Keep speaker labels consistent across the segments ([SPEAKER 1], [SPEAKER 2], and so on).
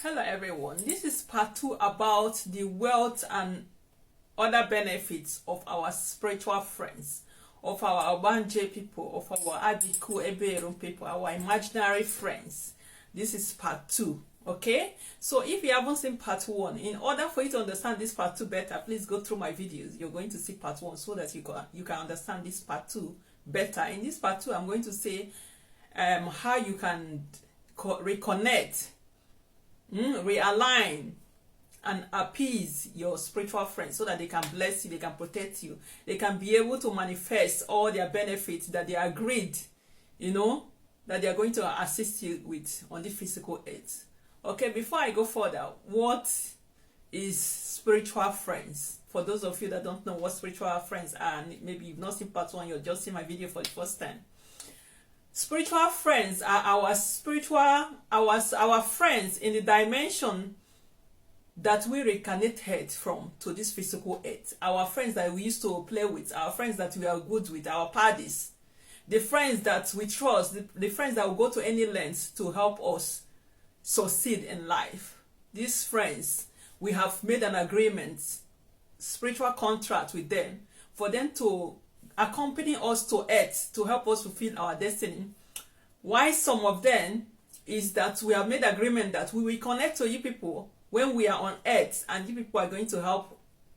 [SPEAKER 1] Hello everyone, this is part 2 about the wealth and other benefits of our spiritual friends, of our Ogbanje people, of our Abiku, Egbe, Orun people, our imaginary friends. This is part 2, okay? So if you haven't seen part 1, in order for you to understand this part 2 better, please go through my videos. You're going to see part 1 so that you can understand this part 2 better. In this part 2, I'm going to say how you can reconnect, realign and appease your spiritual friends so that they can bless you, they can protect you, they can be able to manifest all their benefits that they agreed, that they are going to assist you with on the physical earth. Okay, before I go further, what is spiritual friends? For those of you that don't know what spiritual friends are, and maybe you've not seen part 1, you're just seeing my video for the first time. Spiritual friends are our friends in the dimension that we reincarnated from to this physical earth. Our friends that we used to play with, our friends that we are good with, our parties, the friends that we trust, the friends that will go to any lengths to help us succeed in life. These friends, we have made an agreement, spiritual contract with them, for them to accompany us to earth to help us fulfill our destiny. Why some of them is that we have made agreement that we will connect to you people when we are on earth, and you people are going to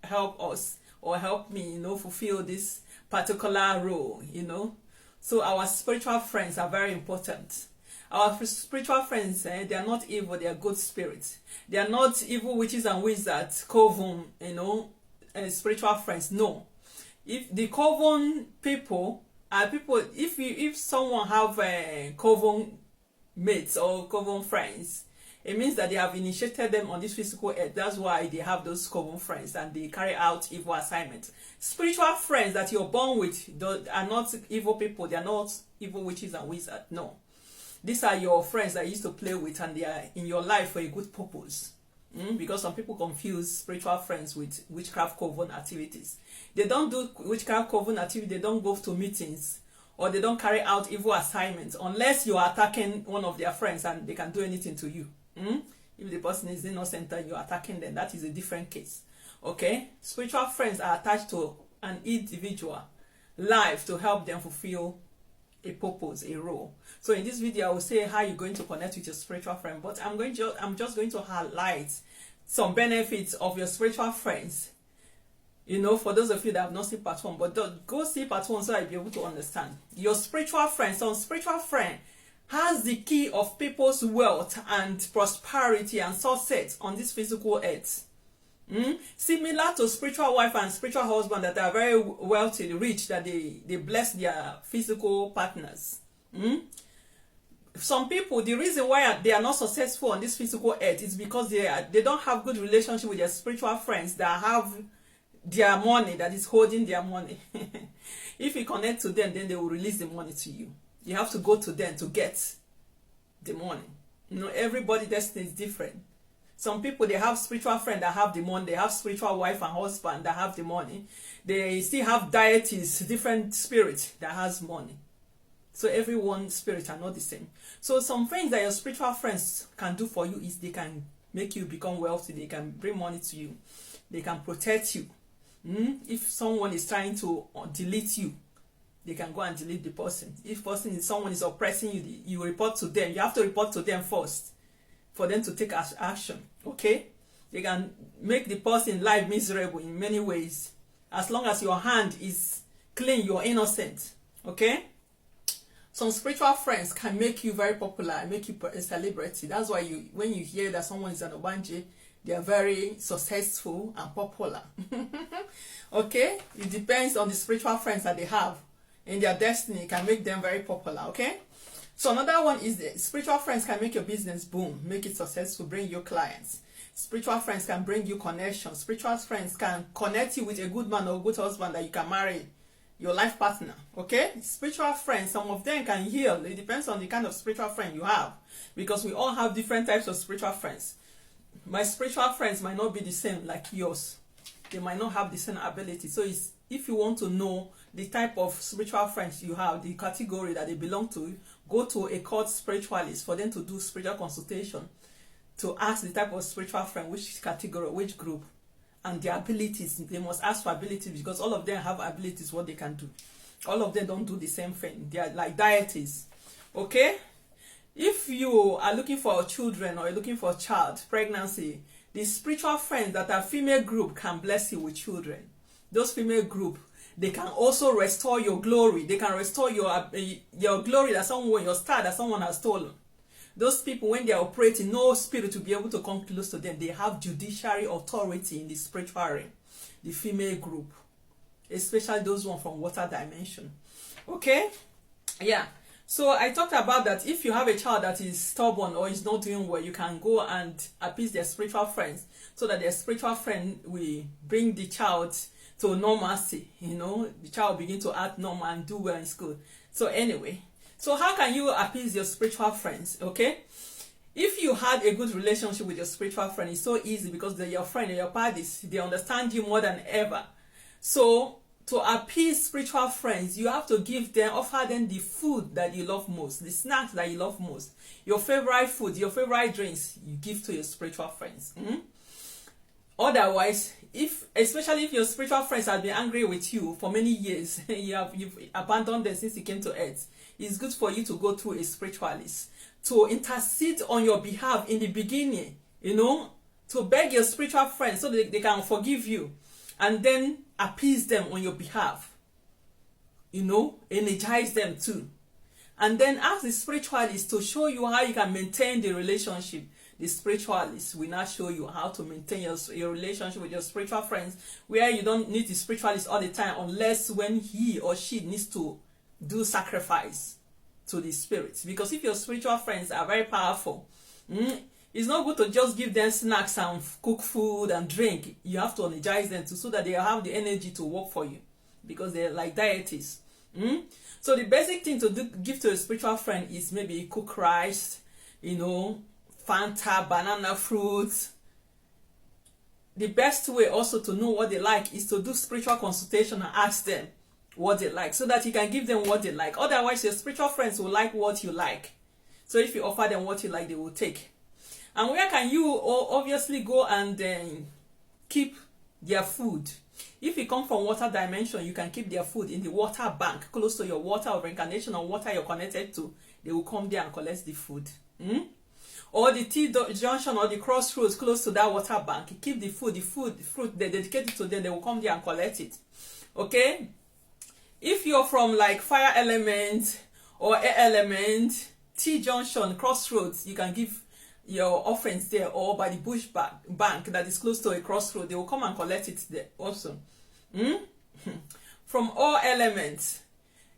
[SPEAKER 1] help us or help me, fulfill this particular role, So our spiritual friends are very important. Our spiritual friends, they are not evil, they are good spirits. They are not evil witches and wizards, coven, spiritual friends. No. If the coven people are people, if someone have coven mates or coven friends, it means that they have initiated them on this physical earth. That's why they have those coven friends and they carry out evil assignments. Spiritual friends that you're born with are not evil people. They are not evil witches and wizards. No. These are your friends that you used to play with, and they are in your life for a good purpose. Because some people confuse spiritual friends with witchcraft coven activities. They don't do witchcraft coven activity, they don't go to meetings, or they don't carry out evil assignments unless you are attacking one of their friends and they can do anything to you. If the person is innocent and you're attacking them, that is a different case. Okay? Spiritual friends are attached to an individual life to help them fulfill a purpose, a role. So in this video, I will say how you're going to connect with your spiritual friend, but I'm just going to highlight some benefits of your spiritual friends. For those of you that have not seen part 1, but go see part 1 so I'll be able to understand. Your spiritual friend, some spiritual friend has the key of people's wealth and prosperity and success on this physical earth. Similar to spiritual wife and spiritual husband that are very wealthy, rich, that they bless their physical partners. Some people, the reason why they are not successful on this physical earth is because they don't have good relationship with their spiritual friends that have their money, that is holding their money. If you connect to them, then they will release the money to you. You have to go to them to get the money. Everybody's destiny is different. Some people, they have spiritual friends that have the money. They have spiritual wife and husband that have the money. They still have deities, different spirits that has money. So everyone's spirit are not the same. So some things that your spiritual friends can do for you is they can make you become wealthy. They can bring money to you. They can protect you. If someone is trying to delete you, they can go and delete the person. If someone is oppressing you, you report to them. You have to report to them first for them to take action. Okay? They can make the person life miserable in many ways. As long as your hand is clean, you're innocent. Okay? Some spiritual friends can make you very popular, make you a celebrity. That's why when you hear that someone is an Ogbanje, they are very successful and popular. Okay? It depends on the spiritual friends that they have. And their destiny can make them very popular. Okay? So another one is the spiritual friends can make your business boom, make it successful, bring you clients. Spiritual friends can bring you connections. Spiritual friends can connect you with a good man or a good husband that you can marry your life partner. Okay? Spiritual friends, some of them can heal. It depends on the kind of spiritual friend you have, because we all have different types of spiritual friends. My spiritual friends might not be the same like yours. They might not have the same ability. So if you want to know the type of spiritual friends you have, the category that they belong to, go to a court spiritualist for them to do spiritual consultation to ask the type of spiritual friend, which category, which group, and their abilities. They must ask for abilities, because all of them have abilities, what they can do. All of them don't do the same thing. They are like deities. Okay? If you are looking for children, or you're looking for a child, pregnancy, the spiritual friends that are female group can bless you with children. Those female group, they can also restore your glory. They can restore your glory that someone, your star that someone has stolen. Those people, when they are operating, no spirit will be able to come close to them. They have judiciary authority in the spiritual realm. The female group, especially those one from water dimension. Okay? Yeah. So I talked about that. If you have a child that is stubborn or is not doing well, you can go and appease their spiritual friends, so that their spiritual friend will bring the child to normalcy. You know, the child begin to act normal and do well in school. So anyway, so how can you appease your spiritual friends? Okay, if you had a good relationship with your spiritual friend, it's so easy, because they're your friend, they're your buddies, they understand you more than ever. So to appease spiritual friends, you have to give them, offer them the food that you love most, the snacks that you love most, your favorite food, your favorite drinks, you give to your spiritual friends. Otherwise, especially if your spiritual friends have been angry with you for many years, you've abandoned them since you came to earth, it's good for you to go through a spiritualist to intercede on your behalf in the beginning, you know, to beg your spiritual friends so that they can forgive you, and then appease them on your behalf, you know, energize them too. And then ask the spiritualist to show you how you can maintain the relationship. The spiritualist will not show you how to maintain your relationship with your spiritual friends, where you don't need the spiritualist all the time, unless when he or she needs to do sacrifice to the spirits. Because if your spiritual friends are very powerful, it's not good to just give them snacks and cook food and drink. You have to energize them too, so that they have the energy to work for you, because they're like deities. So the basic thing to give to a spiritual friend is maybe cook rice, you know, Fanta, banana, fruits. The best way also to know what they like is to do spiritual consultation and ask them what they like, so that you can give them what they like. Otherwise, your spiritual friends will like what you like. So if you offer them what you like, they will take. And where can you obviously go and keep their food? If you come from water dimension, you can keep their food in the water bank close to your water of incarnation or water you're connected to. They will come there and collect the food. Or the T junction or the crossroads close to that water bank. You keep the fruit they dedicated to them, they will come there and collect it. Okay? If you're from like fire element or air element, T junction, crossroads, you can give your offerings there, or by the bush bank that is close to a crossroad, they will come and collect it there also. From all elements,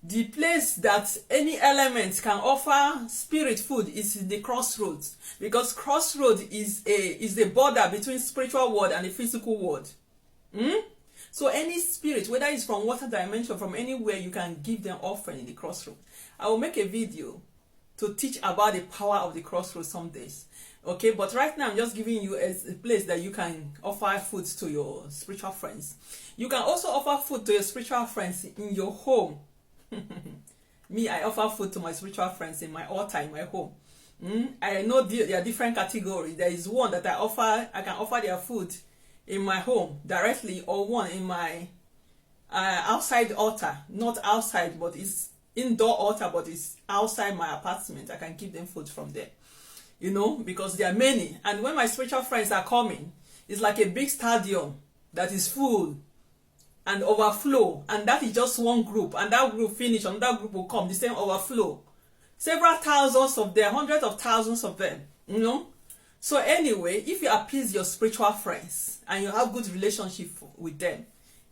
[SPEAKER 1] the place that any element can offer spirit food is the crossroads, because crossroad is the border between spiritual world and the physical world. So any spirit, whether it's from water dimension, from anywhere, you can give them offering in the crossroad. I will make a video to teach about the power of the crossroads some days. Okay, but right now I'm just giving you a place that you can offer food to your spiritual friends. You can also offer food to your spiritual friends in your home. Me, I offer food to my spiritual friends in my altar, in my home. I know there are different categories. There is one that I can offer their food in my home directly, or one in my outside altar. Not outside, but it's indoor altar, but it's outside my apartment. I can give them food from there, you know, because there are many. And when my spiritual friends are coming, it's like a big stadium that is full and overflow, and that is just one group, and that group finish, and that group will come, the same overflow, several thousands of them, hundreds of thousands of them, you know. So anyway, if you appease your spiritual friends and you have good relationship with them,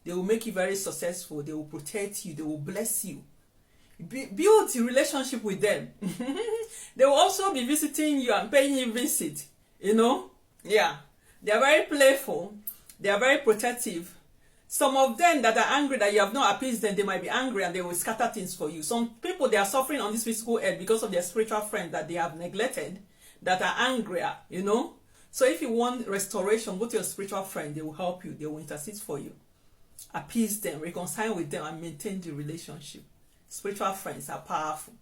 [SPEAKER 1] they will make you very successful. They will protect you, they will bless you. Build a relationship with them. They will also be visiting you and paying you visit, you know. Yeah, they are very playful, they are very protective. Some of them that are angry that you have not appeased them, they might be angry and they will scatter things for you. Some people, they are suffering on this physical earth because of their spiritual friend that they have neglected, that are angrier, you know. So if you want restoration, go to your spiritual friend. They will help you, they will intercede for you. Appease them, reconcile with them, and maintain the relationship. Spiritual friends are powerful.